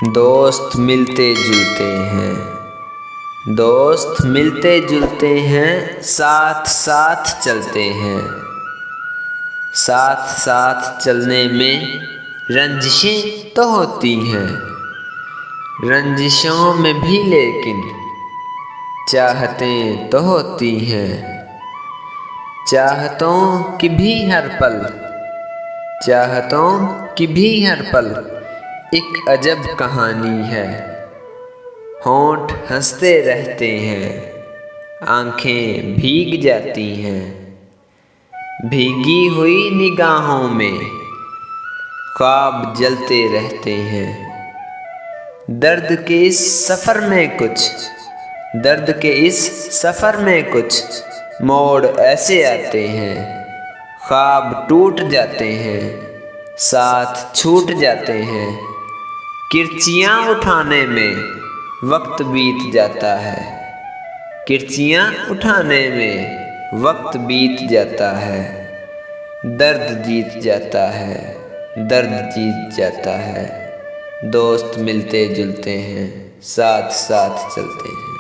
दोस्त मिलते जुलते हैं, दोस्त मिलते जुलते हैं, साथ साथ चलते हैं। साथ साथ चलने में रंजिशें तो होती हैं, रंजिशों में भी लेकिन चाहतें तो होती हैं। चाहतों की भी हर पल, चाहतों की भी हर पल एक अजब कहानी है। होंठ हंसते रहते हैं, आंखें भीग जाती हैं। भीगी हुई निगाहों में ख्वाब जलते रहते हैं। दर्द के इस सफ़र में कुछ, दर्द के इस सफ़र में कुछ मोड़ ऐसे आते हैं। ख्वाब टूट जाते हैं, साथ छूट जाते हैं। किरचियाँ उठाने में वक्त बीत जाता है, किरचियाँ उठाने में वक्त बीत जाता है। दर्द जीत जाता है, दर्द जीत जाता है। दोस्त मिलते जुलते हैं, साथ साथ चलते हैं।